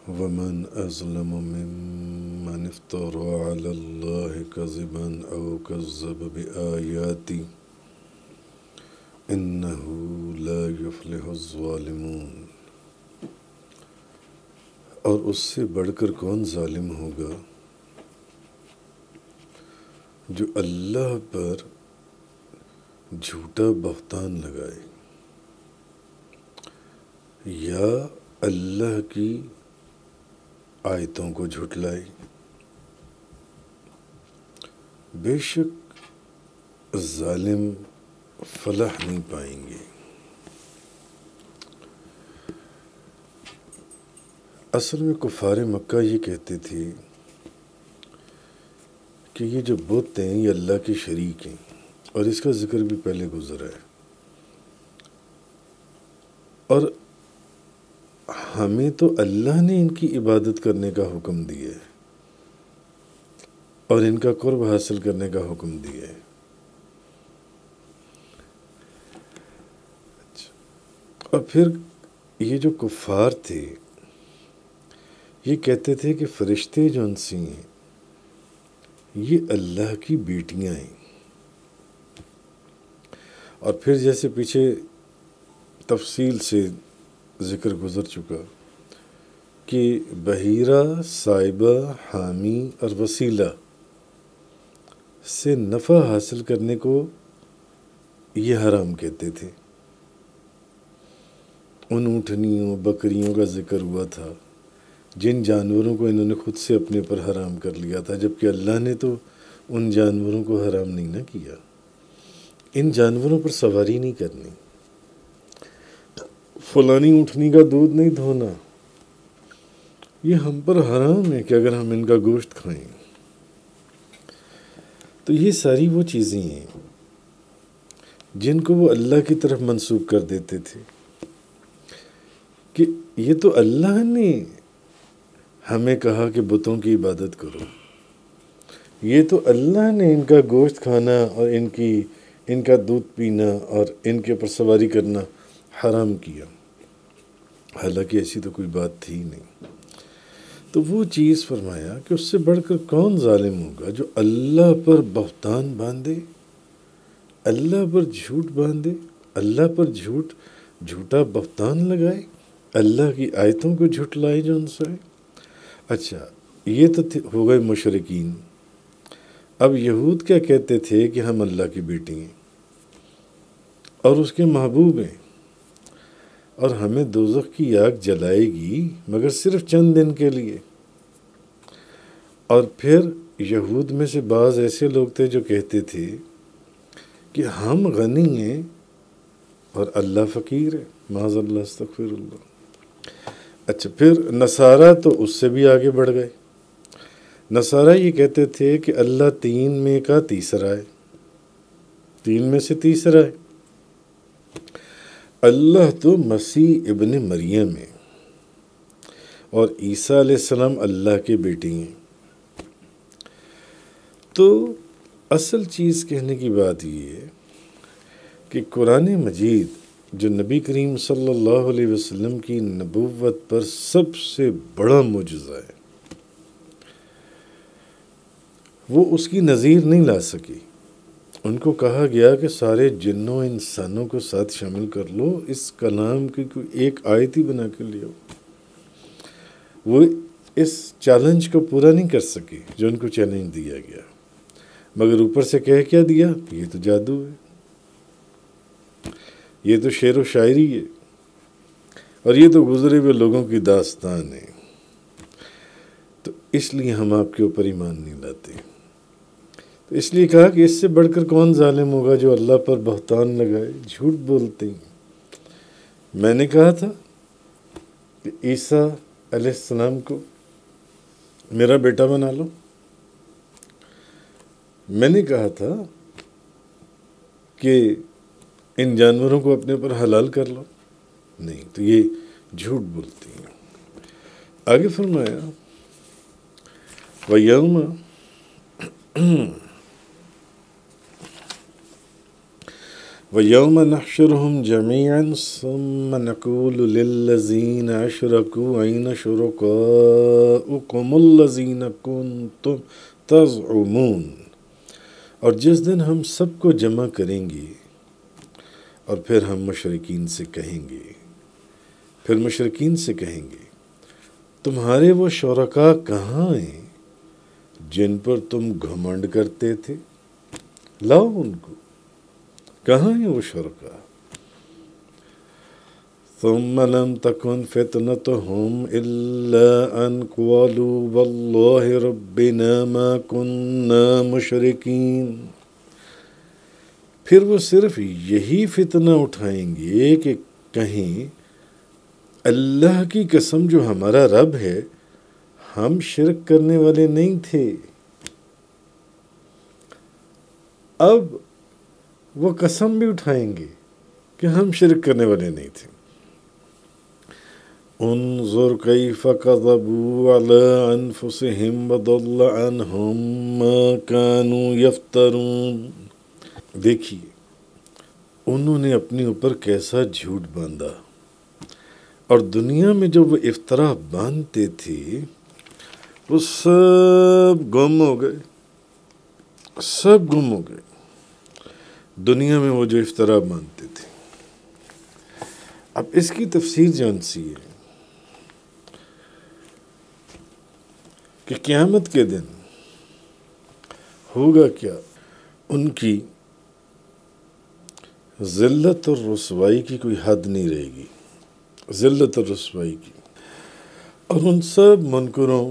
ومن أظلم ممن افترى على الله كذبا أو كذب بآياته إنه لا يفلح الظالمون۔ اور اس سے بڑھ کر کون ظالم ہوگا جو اللہ پر جھوٹا بہتان لگائے یا اللہ کی آیتوں کو جھٹلائے۔ بے شک ظالم فلاح نہیں پائیں گے۔ اصل میں کفار مکہ یہ کہتے تھے کہ یہ جو بت ہیں یہ اللہ کے شریک ہیں، اور اس کا ذکر بھی پہلے گزرا ہے، اور ہمیں تو اللہ نے ان کی عبادت کرنے کا حکم دیا ہے اور ان کا قرب حاصل کرنے کا حکم دیا ہے۔ اور پھر یہ جو کفار تھے یہ کہتے تھے کہ فرشتے جو انسی ہیں یہ اللہ کی بیٹیاں ہیں، اور پھر جیسے پیچھے تفصیل سے ذکر گزر چکا کہ بحیرہ، صائبہ، حامی اور وسیلہ سے نفع حاصل کرنے کو یہ حرام کہتے تھے۔ ان اونٹنیوں بکریوں کا ذکر ہوا تھا جن جانوروں کو انہوں نے خود سے اپنے پر حرام کر لیا تھا، جبکہ اللہ نے تو ان جانوروں کو حرام نہیں نہ کیا۔ ان جانوروں پر سواری نہیں کرنی، فلانی اونٹنی کا دودھ نہیں دھونا، یہ ہم پر حرام ہے کہ اگر ہم ان کا گوشت کھائیں۔ تو یہ ساری وہ چیزیں ہیں جن کو وہ اللہ کی طرف منسوب کر دیتے تھے کہ یہ تو اللہ نے ہمیں کہا کہ بتوں کی عبادت کرو، یہ تو اللہ نے ان کا گوشت کھانا اور ان کا دودھ پینا اور ان کے اوپر سواری کرنا حرام کیا، حالانکہ ایسی تو کوئی بات تھی نہیں۔ تو وہ چیز فرمایا کہ اس سے بڑھ کر کون ظالم ہوگا جو اللہ پر بہتان باندھے، اللہ پر جھوٹ باندھے، اللہ پر جھوٹا بہتان لگائے، اللہ کی آیتوں کو جھٹلائے جو ان سے۔ اچھا، یہ تو ہو گئے مشرکین۔ اب یہود کیا کہتے تھے کہ ہم اللہ کی بیٹی ہیں اور اس کے محبوب ہیں، اور ہمیں دوزخ کی آگ جلائے گی مگر صرف چند دن کے لیے۔ اور پھر یہود میں سے بعض ایسے لوگ تھے جو کہتے تھے کہ ہم غنی ہیں اور اللہ فقیر ہے، معاذ اللہ، استغفر اللہ۔ اچھا، پھر نصارہ تو اس سے بھی آگے بڑھ گئے۔ نصارہ یہ کہتے تھے کہ اللہ تین میں کا تیسرا ہے، تین میں سے تیسرا ہے، اللہ تو مسیح ابن مریم ہے اور عیسیٰ علیہ السلام اللہ کے بیٹے ہیں۔ تو اصل چیز کہنے کی بات یہ ہے کہ قرآن مجید جو نبی کریم صلی اللہ علیہ وسلم کی نبوت پر سب سے بڑا معجزہ ہے، وہ اس کی نظیر نہیں لا سکی۔ ان کو کہا گیا کہ سارے جنوں انسانوں کو ساتھ شامل کر لو، اس کلام کی کوئی ایک آیت ہی بنا کے لے آؤ۔ وہ اس چیلنج کو پورا نہیں کر سکے جو ان کو چیلنج دیا گیا، مگر اوپر سے کہہ کیا دیا، یہ تو جادو ہے، یہ تو شعر و شاعری ہے، اور یہ تو گزرے ہوئے لوگوں کی داستان ہے، تو اس لیے ہم آپ کے اوپر ایمان نہیں لاتے۔ تو اس لیے کہا کہ اس سے بڑھ کر کون ظالم ہوگا جو اللہ پر بہتان لگائے، جھوٹ بولتے ہیں۔ میں نے کہا تھا کہ عیسیٰ علیہ السلام کو میرا بیٹا بنا لو، میں نے کہا تھا کہ ان جانوروں کو اپنے پر حلال کر لو، نہیں، تو یہ جھوٹ بولتے ہیں۔ آگے فرمایا وَيَوْمَ وَيَوْمَ نَحْشُرُهُمْ جَمِيعًا ثُمَّ نَقُولُ لِلَّذِينَ أَشْرَكُوا أَيْنَ شُرَكَاؤُكُمُ الَّذِينَ كُنْتُمْ تَزْعُمُونَ، اور جس دن ہم سب کو جمع کریں گے اور پھر ہم مشرکین سے کہیں گے تمہارے وہ شرکاء کہاں ہیں جن پر تم گھمنڈ کرتے تھے؟ لاؤ ان کو، کہاں ہیں وہ شرکاء؟ ثم لم تكن فتنتهم إلا أن قالوا والله ربنا ما كنا مشركين، پھر وہ صرف یہی فتنہ اٹھائیں گے کہ کہیں اللہ کی قسم جو ہمارا رب ہے ہم شرک کرنے والے نہیں تھے۔ اب وہ قسم بھی اٹھائیں گے کہ ہم شرک کرنے والے نہیں تھے۔ انظر کیف کذبوا علی انفسہم وضل عنہم ما کانوا یفترون، دیکھیے انہوں نے اپنے اوپر کیسا جھوٹ باندھا، اور دنیا میں جو وہ افطرا باندھتے تھے وہ سب گم ہو گئے، دنیا میں وہ جو افطرا باندھتے تھے۔ اب اس کی تفسیر جان سی ہے کہ قیامت کے دن ہوگا کیا، ان کی ذلت اور رسوائی کی کوئی حد نہیں رہے گی، ذلت اور رسوائی کی، اور ان سب منکروں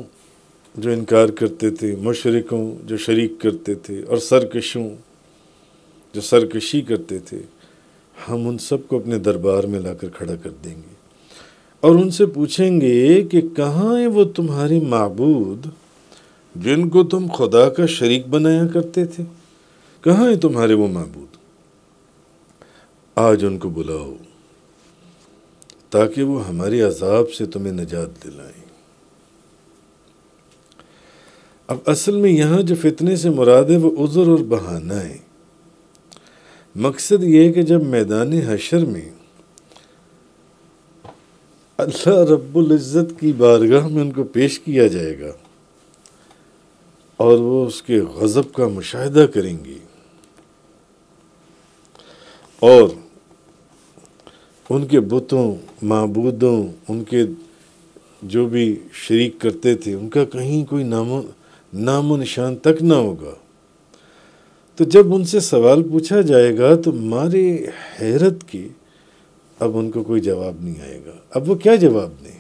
جو انکار کرتے تھے، مشرکوں جو شریک کرتے تھے، اور سرکشوں جو سرکشی کرتے تھے، ہم ان سب کو اپنے دربار میں لا کر کھڑا کر دیں گے اور ان سے پوچھیں گے کہ کہاں ہیں وہ تمہارے معبود جن کو تم خدا کا شریک بنایا کرتے تھے؟ کہاں ہیں تمہارے وہ معبود؟ آج ان کو بلاؤ تاکہ وہ ہمارے عذاب سے تمہیں نجات دلائیں۔ اب اصل میں یہاں جو فتنے سے مراد ہے وہ عذر اور بہانہ ہے۔ مقصد یہ ہے کہ جب میدان حشر میں اللہ رب العزت کی بارگاہ میں ان کو پیش کیا جائے گا اور وہ اس کے غضب کا مشاہدہ کریں گے، اور ان کے بتوں، معبودوں، ان کے جو بھی شریک کرتے تھے ان کا کہیں کوئی نام و نشان تک نہ ہوگا، تو جب ان سے سوال پوچھا جائے گا تو مارے حیرت کے اب ان کو کوئی جواب نہیں آئے گا۔ اب وہ کیا جواب دیں؟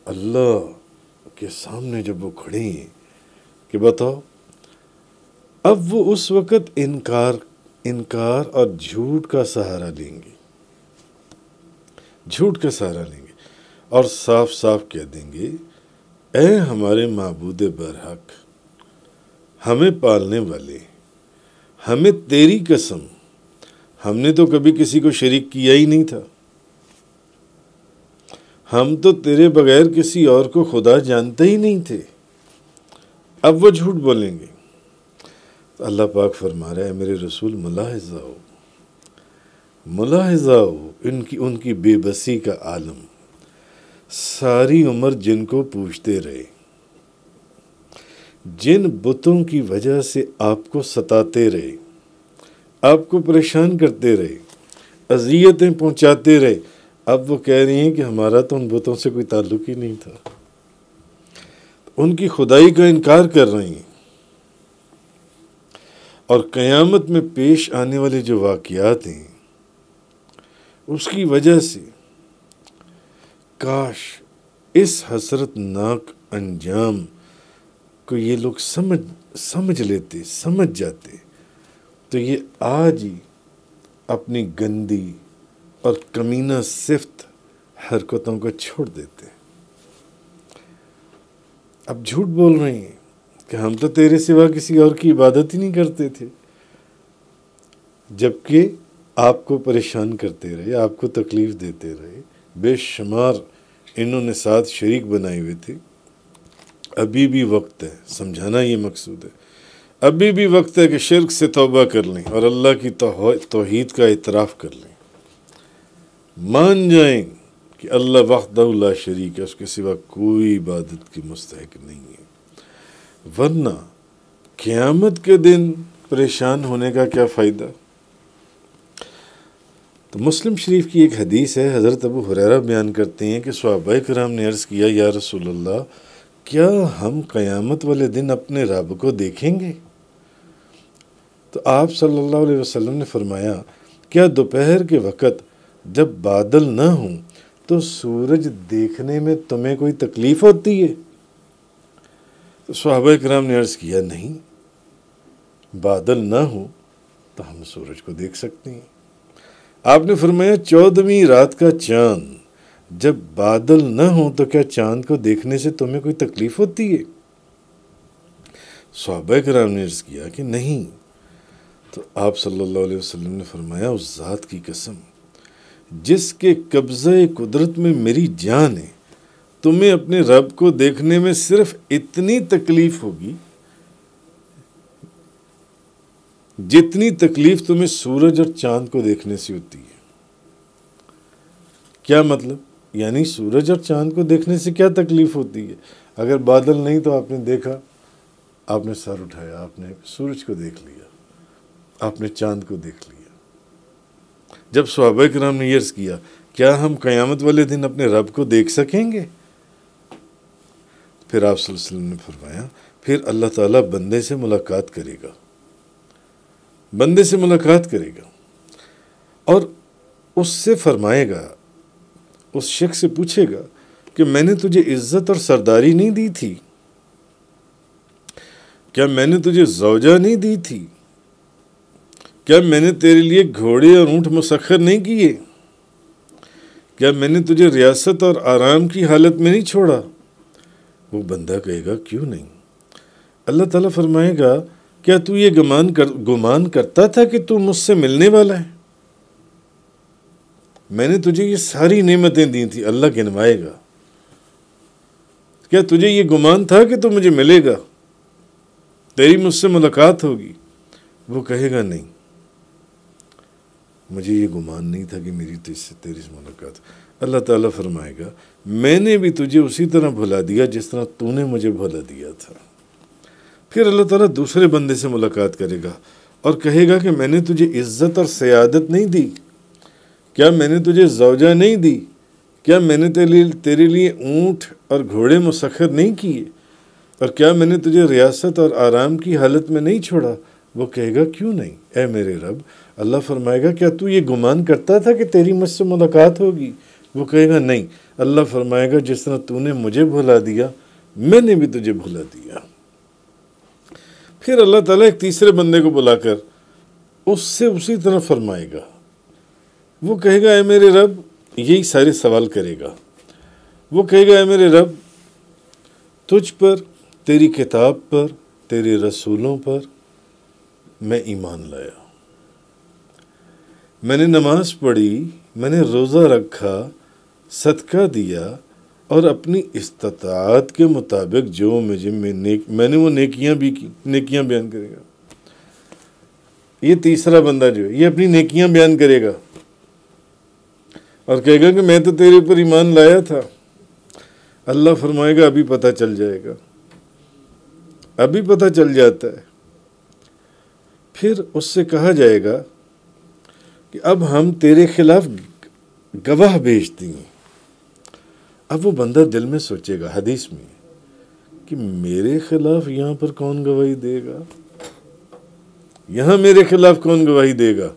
اللہ کے سامنے جب وہ کھڑے ہیں کہ بتاؤ، اب وہ اس وقت انکار اور جھوٹ کا سہارا لیں گے، اور صاف صاف کہہ دیں گے اے ہمارے معبود برحق، ہمیں پالنے والے، ہمیں تیری قسم، ہم نے تو کبھی کسی کو شریک کیا ہی نہیں تھا، ہم تو تیرے بغیر کسی اور کو خدا جانتے ہی نہیں تھے۔ اب وہ جھوٹ بولیں گے۔ اللہ پاک فرما رہا ہے میرے رسول ملاحظہ ہو ان کی بے بسی کا عالم، ساری عمر جن کو پوچھتے رہے، جن بتوں کی وجہ سے آپ کو ستاتے رہے، آپ کو پریشان کرتے رہے، اذیتیں پہنچاتے رہے، اب وہ کہہ رہی ہیں کہ ہمارا تو ان بتوں سے کوئی تعلق ہی نہیں تھا، ان کی خدائی کا انکار کر رہی ہیں۔ اور قیامت میں پیش آنے والے جو واقعات ہیں اس کی وجہ سے کاش اس حسرت ناک انجام کو یہ لوگ سمجھ جاتے تو یہ آج ہی اپنی گندی اور کمینہ صفت حرکتوں کو چھوڑ دیتے۔ اب جھوٹ بول رہے ہیں کہ ہم تو تیرے سوا کسی اور کی عبادت ہی نہیں کرتے تھے، جبکہ آپ کو پریشان کرتے رہے، آپ کو تکلیف دیتے رہے، بے شمار انہوں نے ساتھ شریک بنائے ہوئے تھے۔ ابھی بھی وقت ہے، سمجھانا یہ مقصود ہے، ابھی بھی وقت ہے کہ شرک سے توبہ کر لیں اور اللہ کی توحید کا اعتراف کر لیں، مان جائیں کہ اللہ وحدہ لا شریک ہے، اس کے سوا کوئی عبادت کی مستحق نہیں ہے، ورنہ قیامت کے دن پریشان ہونے کا کیا فائدہ۔ تو مسلم شریف کی ایک حدیث ہے، حضرت ابو ہریرہ بیان کرتے ہیں کہ صحابہ کرام نے عرض کیا، یا رسول اللہ، کیا ہم قیامت والے دن اپنے رب کو دیکھیں گے؟ تو آپ صلی اللہ علیہ وسلم نے فرمایا، کیا دوپہر کے وقت جب بادل نہ ہوں تو سورج دیکھنے میں تمہیں کوئی تکلیف ہوتی ہے؟ تو صحابہ کرام نے عرض کیا، نہیں، بادل نہ ہوں تو ہم سورج کو دیکھ سکتے ہیں۔ آپ نے فرمایا، 14ویں رات کا چاند جب بادل نہ ہوں تو کیا چاند کو دیکھنے سے تمہیں کوئی تکلیف ہوتی ہے؟ صحابہ کرام نے عرض کیا کہ نہیں۔ تو آپ صلی اللہ علیہ وسلم نے فرمایا، اس ذات کی قسم جس کے قبضہ قدرت میں میری جان ہے، تمہیں اپنے رب کو دیکھنے میں صرف اتنی تکلیف ہوگی جتنی تکلیف تمہیں سورج اور چاند کو دیکھنے سے ہوتی ہے۔ کیا مطلب؟ یعنی سورج اور چاند کو دیکھنے سے کیا تکلیف ہوتی ہے؟ اگر بادل نہیں تو آپ نے دیکھا، آپ نے سر اٹھایا، آپ نے سورج کو دیکھ لیا، آپ نے چاند کو دیکھ لیا۔ جب صحابہ کرام نے یہ عرض کیا، کیا ہم قیامت والے دن اپنے رب کو دیکھ سکیں گے؟ پھر آپ صلی اللہ علیہ وسلم نے فرمایا، پھر اللہ تعالیٰ بندے سے ملاقات کرے گا، بندے سے ملاقات کرے گا اور اس سے فرمائے گا، اس شخص سے پوچھے گا کہ میں نے تجھے عزت اور سرداری نہیں دی تھی؟ کیا میں نے تجھے زوجہ نہیں دی تھی؟ کیا میں نے تیرے لیے گھوڑے اور اونٹ مسخر نہیں کیے؟ کیا میں نے تجھے ریاست اور آرام کی حالت میں نہیں چھوڑا؟ وہ بندہ کہے گا، کیوں نہیں؟ اللہ تعالیٰ فرمائے گا، کیا تو یہ گمان کرتا تھا کہ تو مجھ سے ملنے والا ہے؟ میں نے تجھے یہ ساری نعمتیں دی تھی، اللہ گنوائے گا، کیا تجھے یہ گمان تھا کہ تو مجھے ملے گا، تیری مجھ سے ملاقات ہوگی؟ وہ کہے گا، نہیں، مجھے یہ گمان نہیں تھا کہ میری تیری سے ملاقات۔ اللہ تعالیٰ فرمائے گا، میں نے بھی تجھے اسی طرح بھلا دیا جس طرح تو نے مجھے بھلا دیا تھا۔ پھر اللہ تعالیٰ دوسرے بندے سے ملاقات کرے گا اور کہے گا کہ میں نے تجھے عزت اور سیادت نہیں دی؟ کیا میں نے تجھے زوجہ نہیں دی؟ کیا میں نے تیرے لیے اونٹ اور گھوڑے مسخر نہیں کیے؟ اور کیا میں نے تجھے ریاست اور آرام کی حالت میں نہیں چھوڑا؟ وہ کہے گا، کیوں نہیں اے میرے رب۔ اللہ فرمائے گا، کیا تو یہ گمان کرتا تھا کہ تیری مجھ سے ملاقات ہوگی؟ وہ کہے گا، نہیں۔ اللہ فرمائے گا، جس طرح تو نے مجھے بھلا دیا، میں نے بھی تجھے بھلا دیا۔ پھر اللہ تعالیٰ ایک تیسرے بندے کو بلا کر اس سے اسی طرح فرمائے گا۔ وہ کہے گا، اے میرے رب، یہی سارے سوال کرے گا۔ وہ کہے گا، اے میرے رب، تجھ پر، تیری کتاب پر، تیرے رسولوں پر میں ایمان لایا، میں نے نماز پڑھی، میں نے روزہ رکھا، صدقہ دیا، اور اپنی استطاعت کے مطابق جو میں نے وہ نیکیاں بھی کی، نیکیاں بیان کرے گا۔ یہ تیسرا بندہ جو ہے، یہ اپنی نیکیاں بیان کرے گا اور کہے گا کہ میں تو تیرے پر ایمان لایا تھا۔ اللہ فرمائے گا، ابھی پتہ چل جائے گا، ابھی پتہ چل جاتا ہے۔ پھر اس سے کہا جائے گا کہ اب ہم تیرے خلاف گواہ بھیجتے ہیں۔ اب وہ بندہ دل میں سوچے گا، حدیث میں، کہ میرے خلاف یہاں پر کون گواہی دے گا؟ یہاں میرے خلاف کون گواہی دے گا؟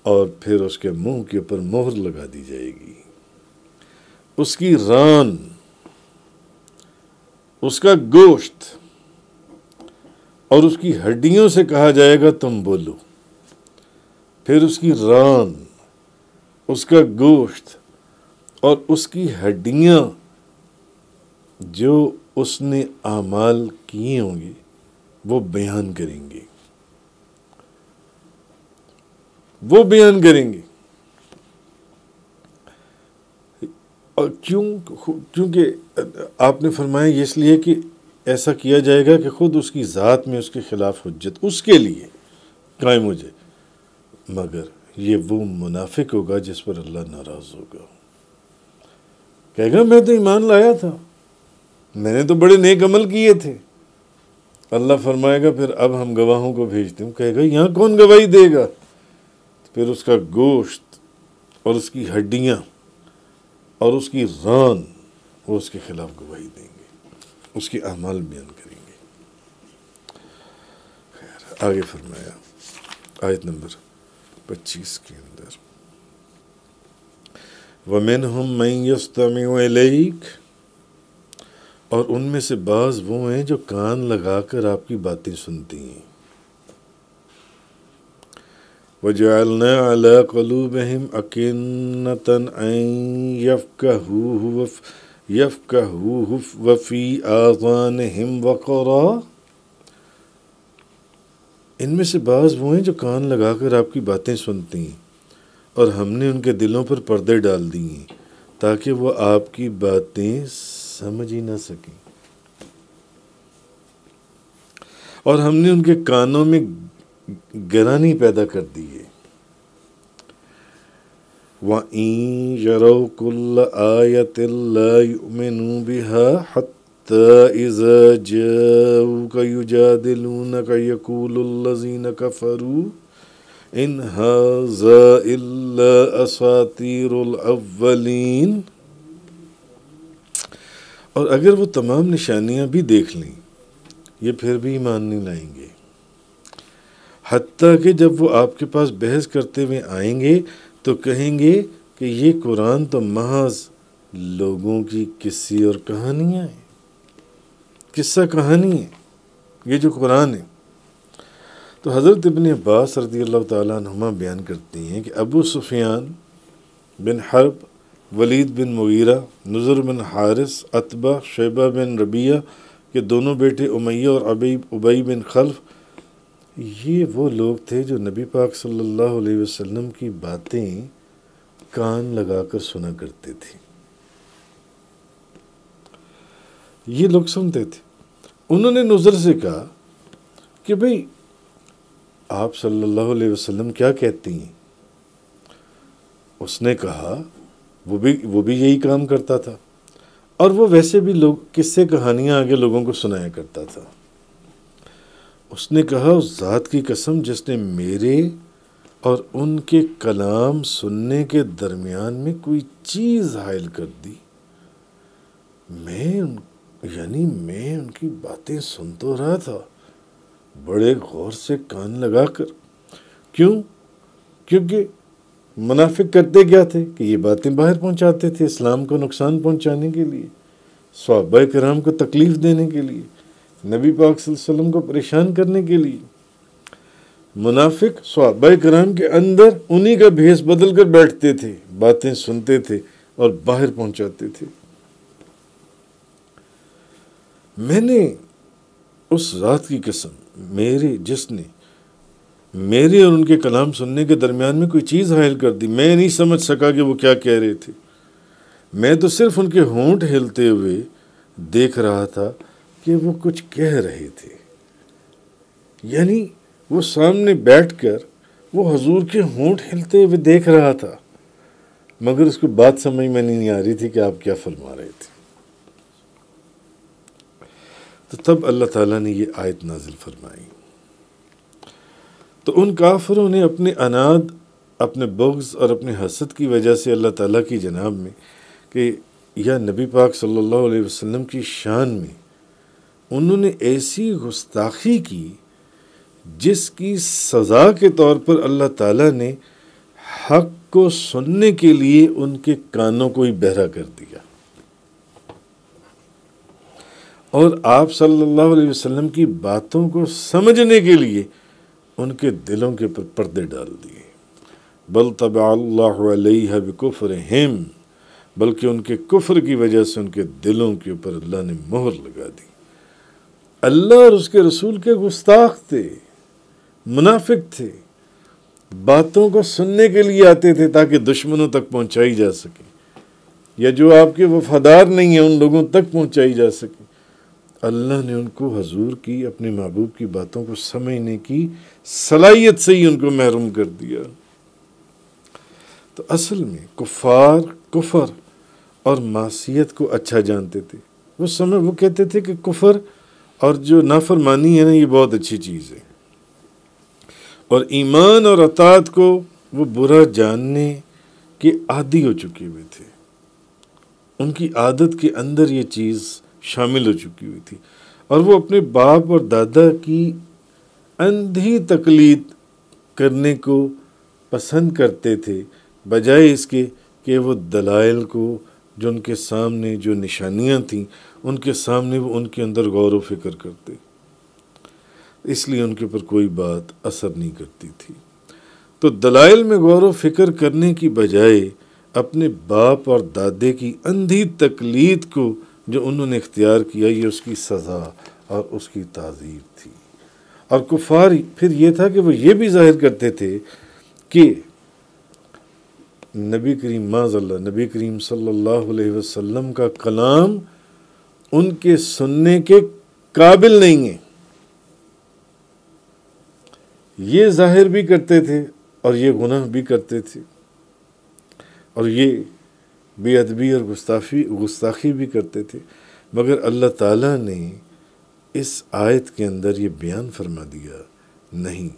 اور پھر اس کے منہ کے اوپر مہر لگا دی جائے گی، اس کی ران، اس کا گوشت اور اس کی ہڈیوں سے کہا جائے گا، تم بولو۔ پھر اس کی ران، اس کا گوشت اور اس کی ہڈیاں جو اس نے اعمال کیے ہوں گے وہ بیان کریں گے، وہ بیان کریں گے۔ اور کیونکہ آپ نے فرمایا یہ اس لیے کہ ایسا کیا جائے گا کہ خود اس کی ذات میں اس کے خلاف حجت اس کے لیے قائم ہو جائے، مگر یہ وہ منافق ہوگا جس پر اللہ ناراض ہوگا، کہے گا میں تو ایمان لایا تھا، میں نے تو بڑے نیک عمل کیے تھے۔ اللہ فرمائے گا پھر اب ہم گواہوں کو بھیجتے ہیں، کہے گا یہاں کون گواہی دے گا؟ پھر اس کا گوشت اور اس کی ہڈیاں اور اس کی ران وہ اس کے خلاف گواہی دیں گے، اس کی اعمال بیان کریں گے۔ خیر آگے فرمایا آیت نمبر 25 کے اندر، وَمِنْهُمْ مَنْ يَسْتَمِعُ إِلَيْكَ، اور ان میں سے بعض وہ ہیں جو کان لگا کر آپ کی باتیں سنتی ہیں۔ وَجَعَلْنَا عَلَىٰ قُلُوبِهِمْ أَكِنَّةً أَن يَفْقَهُوهُ وَفِي آذَانِهِمْ وَقْرًا، ان میں سے بعض وہ ہیں جو کان لگا کر آپ کی باتیں سنتی ہیں، اور ہم نے ان کے دلوں پر پردے ڈال دی ہیں تاکہ وہ آپ کی باتیں سمجھ ہی نہ سکیں، اور ہم نے ان کے کانوں میں گرانی پیدا کر دی ہے۔ وَإِن يَرَوْا كُلَّ آيَةٍ لَا يُؤْمِنُوا بِهَا حَتَّى إِذَا جَاءُوكَ يُجَادِلُونَكَ يَقُولُ الَّذِينَ كَفَرُوا إِنْ هَٰذَا إِلَّا أَسَاطِيرُ الْأَوَّلِينَ، اور اگر وہ تمام نشانیاں بھی دیکھ لیں یہ پھر بھی ایمان نہیں لائیں گے، حتیٰ کہ جب وہ آپ کے پاس بحث کرتے ہوئے آئیں گے تو کہیں گے کہ یہ قرآن تو محض لوگوں کی قصے اور کہانیاں ہیں، قصہ کہانی ہے یہ جو قرآن ہے۔ تو حضرت ابن عباس رضی اللہ تعالیٰ عنہما بیان کرتے ہیں کہ ابو سفیان بن حرب، ولید بن مغیرہ، نضر بن حارث، عتبہ، شیبہ بن ربیعہ کے دونوں بیٹے امیہ اور ابی بن خلف، یہ وہ لوگ تھے جو نبی پاک صلی اللہ علیہ وسلم کی باتیں کان لگا کر سنا کرتے تھے۔ یہ لوگ سنتے تھے۔ انہوں نے نضر سے کہا کہ بھئی آپ صلی اللہ علیہ وسلم کیا کہتی ہیں؟ اس نے کہا وہ بھی یہی کام کرتا تھا، اور وہ ویسے بھی لوگ قصے کہانیاں آگے لوگوں کو سنایا کرتا تھا۔ اس نے کہا اس ذات کی قسم جس نے میرے اور ان کے کلام سننے کے درمیان میں کوئی چیز حائل کر دی، میں ان کی باتیں سن تو رہا تھا بڑے غور سے کان لگا کر۔ کیونکہ منافق کرتے کیا تھے کہ یہ باتیں باہر پہنچاتے تھے اسلام کو نقصان پہنچانے کے لیے، صحابہ کرام کو تکلیف دینے کے لیے، نبی پاک صلی اللہ علیہ وسلم کو پریشان کرنے کے لیے۔ منافق صحابہ کرام کے اندر انہی کا بھیس بدل کر بیٹھتے تھے، باتیں سنتے تھے اور باہر پہنچاتے تھے۔ میں نے اس ذات کی قسم جس نے میرے اور ان کے کلام سننے کے درمیان میں کوئی چیز حائل کر دی، میں نہیں سمجھ سکا کہ وہ کیا کہہ رہے تھے، میں تو صرف ان کے ہونٹ ہلتے ہوئے دیکھ رہا تھا کہ وہ کچھ کہہ رہے تھے، یعنی وہ سامنے بیٹھ کر وہ حضور کے ہونٹ ہلتے ہوئے دیکھ رہا تھا، مگر اس کو بات سمجھ میں نہیں آ رہی تھی کہ آپ کیا فرما رہے تھے۔ تو تب اللہ تعالیٰ نے یہ آیت نازل فرمائی۔ تو ان کافروں نے اپنے عناد، اپنے بغض اور اپنے حسد کی وجہ سے اللہ تعالیٰ کی جناب میں کہ یا نبی پاک صلی اللہ علیہ وسلم کی شان میں انہوں نے ایسی گستاخی کی جس کی سزا کے طور پر اللہ تعالیٰ نے حق کو سننے کے لیے ان کے کانوں کو ہی بہرا کر دیا، اور آپ صلی اللہ علیہ وسلم کی باتوں کو سمجھنے کے لیے ان کے دلوں کے پر پردے ڈال دیے۔ بل طبع اللہ علیہ بکفرہم، بلکہ ان کے کفر کی وجہ سے ان کے دلوں کے اوپر اللہ نے مہر لگا دی۔ اللہ اور اس کے رسول کے گستاخ تھے، منافق تھے، باتوں کو سننے کے لیے آتے تھے تاکہ دشمنوں تک پہنچائی جا سکے، یا جو آپ کے وفادار نہیں ہیں ان لوگوں تک پہنچائی جا سکے۔ اللہ نے ان کو حضور کی اپنے محبوب کی باتوں کو سمجھنے کی صلاحیت سے ہی ان کو محروم کر دیا۔ تو اصل میں کفار کفر اور معصیت کو اچھا جانتے تھے، وہ کہتے تھے کہ کفر اور جو نافرمانی ہے نا، یہ بہت اچھی چیز ہے، اور ایمان اور اطاعت کو وہ برا جاننے کے عادی ہو چکے ہوئے تھے، ان کی عادت کے اندر یہ چیز شامل ہو چکی ہوئی تھی، اور وہ اپنے باپ اور دادا کی اندھی تقلید کرنے کو پسند کرتے تھے، بجائے اس کے کہ وہ دلائل کو جو ان کے سامنے جو نشانیاں تھیں ان کے سامنے وہ ان کے اندر غور و فکر کرتے، اس لیے ان کے اوپر کوئی بات اثر نہیں کرتی تھی۔ تو دلائل میں غور و فکر کرنے کی بجائے اپنے باپ اور دادے کی اندھی تقلید کو جو انہوں نے اختیار کیا، یہ اس کی سزا اور اس کی تعذیر تھی۔ اور کفار پھر یہ تھا کہ وہ یہ بھی ظاہر کرتے تھے کہ نبی کریم صلی اللہ علیہ وسلم کا کلام ان کے سننے کے قابل نہیں ہے، یہ ظاہر بھی کرتے تھے اور یہ گناہ بھی کرتے تھے، اور یہ بے ادبی اور گستاخی بھی کرتے تھے، مگر اللہ تعالیٰ نے اس آیت کے اندر یہ بیان فرما دیا، نہیں،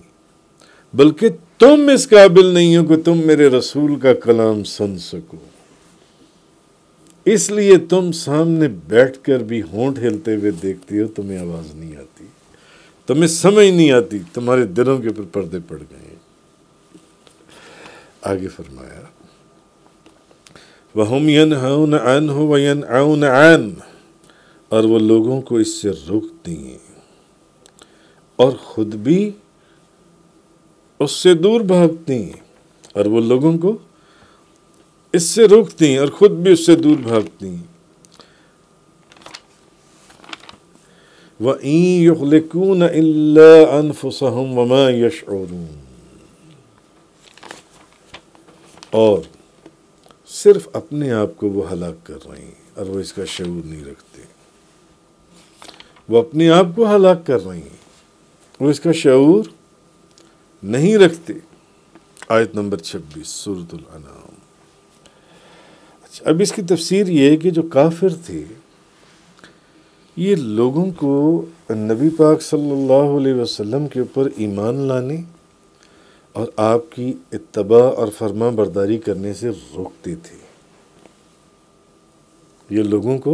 بلکہ تم اس قابل نہیں ہو کہ تم میرے رسول کا کلام سن سکو، اس لیے تم سامنے بیٹھ کر بھی ہونٹ ہلتے ہوئے دیکھتے ہو، تمہیں آواز نہیں آتی، تمہیں سمجھ نہیں آتی، تمہارے دلوں کے پر پردے پڑ گئے ہیں۔ آگے فرمایا وَهُمْ يَنْهَوْنَ عَنْهُ وَيَنْأَوْنَ عَنْهُ، اور وہ لوگوں کو اس سے روکتی ہیں اور خود بھی اس سے دور بھاگتی ہیں، اور وہ لوگوں کو اس سے روکتی ہیں اور خود بھی اس سے دور بھاگتی ہیں۔ وَإِن يُخْلِقُونَ إِلَّا أَنفُسَهُمْ وَمَا يَشْعُرُونَ، اور صرف اپنے آپ کو وہ ہلاک کر رہے ہیں اور وہ اس کا شعور نہیں رکھتے، وہ اپنے آپ کو ہلاک کر رہے ہیں، وہ اس کا شعور نہیں رکھتے۔ آیت نمبر 26 سورۃ الانعام۔ اچھا، اب اس کی تفسیر یہ ہے کہ جو کافر تھے یہ لوگوں کو نبی پاک صلی اللہ علیہ وسلم کے اوپر ایمان لانے اور آپ کی اتباع اور فرما برداری کرنے سے روکتے تھے، یہ لوگوں کو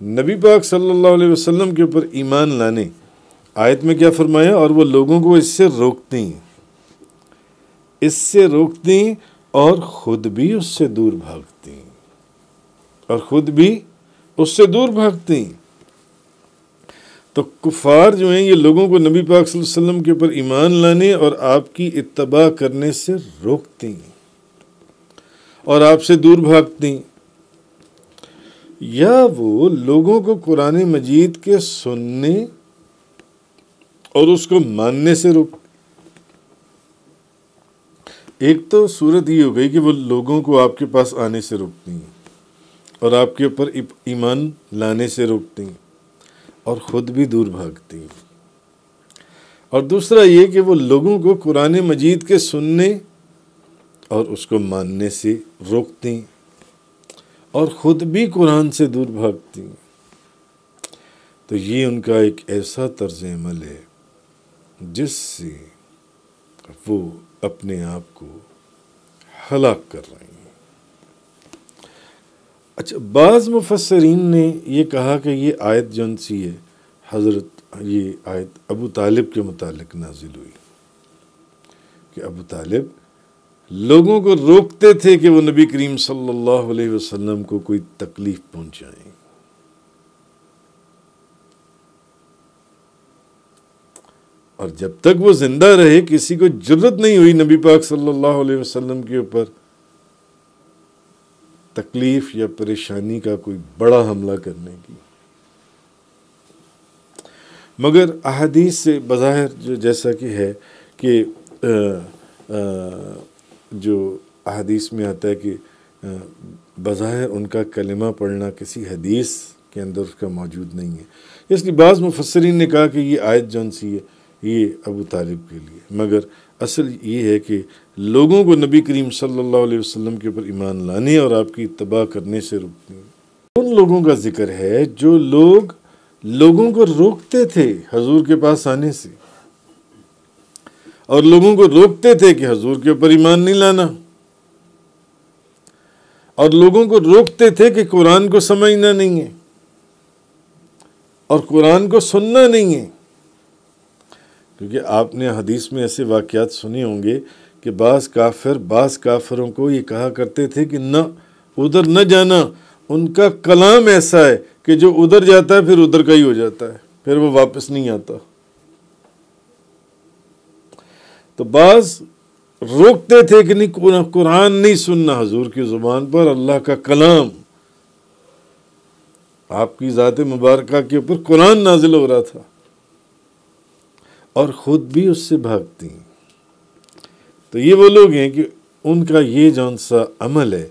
نبی پاک صلی اللہ علیہ وسلم کے اوپر ایمان لانے، آیت میں کیا فرمایا، اور وہ لوگوں کو اس سے روکتی ہیں، اس سے روکتی ہیں اور خود بھی اس سے دور بھاگتی ہیں، اور خود بھی اس سے دور بھاگتی ہیں۔ تو کفار جو ہیں یہ لوگوں کو نبی پاک صلی اللہ علیہ وسلم کے اوپر ایمان لانے اور آپ کی اتباع کرنے سے روکتی ہیں اور آپ سے دور بھاگتی ہیں، یا وہ لوگوں کو قرآن مجید کے سننے اور اس کو ماننے سے روک۔ ایک تو صورت یہ ہو گئی کہ وہ لوگوں کو آپ کے پاس آنے سے روکتی ہیں اور آپ کے اوپر ایمان لانے سے روکتی ہیں اور خود بھی دور بھاگتی ہیں، اور دوسرا یہ کہ وہ لوگوں کو قرآن مجید کے سننے اور اس کو ماننے سے روکتی ہیں اور خود بھی قرآن سے دور بھاگتی ہیں۔ تو یہ ان کا ایک ایسا طرز عمل ہے جس سے وہ اپنے آپ کو ہلاک کر رہے ہیں۔ اچھا، بعض مفسرین نے یہ کہا کہ یہ آیت جن سی ہے یہ آیت ابو طالب کے متعلق نازل ہوئی، کہ ابو طالب لوگوں کو روکتے تھے کہ وہ نبی کریم صلی اللہ علیہ وسلم کو کوئی تکلیف پہنچائیں، اور جب تک وہ زندہ رہے کسی کو جرت نہیں ہوئی نبی پاک صلی اللہ علیہ وسلم کے اوپر تکلیف یا پریشانی کا کوئی بڑا حملہ کرنے کی۔ مگر احادیث سے بظاہر جو جیسا کہ ہے کہ جو احادیث میں آتا ہے کہ بظاہر ان کا کلمہ پڑھنا کسی حدیث کے اندر اس کا موجود نہیں ہے. اس لیے بعض مفسرین نے کہا کہ یہ آیت جون سی ہے یہ ابو طالب کے لیے، مگر اصل یہ ہے کہ لوگوں کو نبی کریم صلی اللہ علیہ وسلم کے اوپر ایمان لانے اور آپ کی اتباع کرنے سے روکنے. ان لوگوں کا ذکر ہے جو لوگوں کو روکتے تھے حضور کے پاس آنے سے، اور لوگوں کو روکتے تھے کہ حضور کے اوپر ایمان نہیں لانا، اور لوگوں کو روکتے تھے کہ قرآن کو سمجھنا نہیں ہے اور قرآن کو سننا نہیں ہے. کیونکہ آپ نے حدیث میں ایسے واقعات سنے ہوں گے کہ بعض کافروں کو یہ کہا کرتے تھے کہ نہ ادھر نہ جانا. ان کا کلام ایسا ہے کہ جو ادھر جاتا ہے پھر ادھر کا ہی ہو جاتا ہے، پھر وہ واپس نہیں آتا. تو بعض روکتے تھے کہ نہیں قرآن نہیں سننا، حضور کی زبان پر اللہ کا کلام، آپ کی ذات مبارکہ کے اوپر قرآن نازل ہو رہا تھا، اور خود بھی اس سے بھاگتی ہیں. تو یہ وہ لوگ ہیں کہ ان کا یہ جون سا عمل ہے،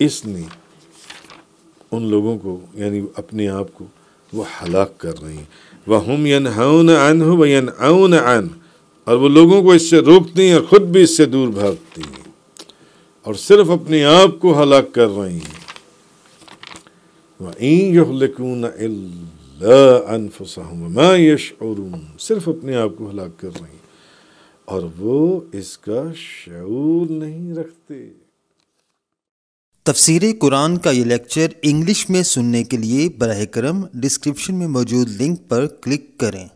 اس نے ان لوگوں کو یعنی اپنے آپ کو وہ ہلاک کر رہے ہیں. وَهُمْ يَنْهَوْنَ عَنْهُ وَيَنْأَوْنَ عَنْهُ، اور وہ لوگوں کو اس سے روکتے ہیں اور خود بھی اس سے دور بھاگتے ہیں، اور صرف اپنے آپ کو ہلاک کر رہے ہیں. وَإِن يُهْلِكُونَ إِلَّا أَنفُسَهُمْ وَمَا يَشْعُرُونَ، صرف اپنے آپ کو ہلاک کر رہے ہیں اور وہ اس کا شعور نہیں رکھتے. تفسیر قرآن کا یہ لیکچر انگلش میں سننے کے لیے براہ کرم ڈسکرپشن میں موجود لنک پر کلک کریں.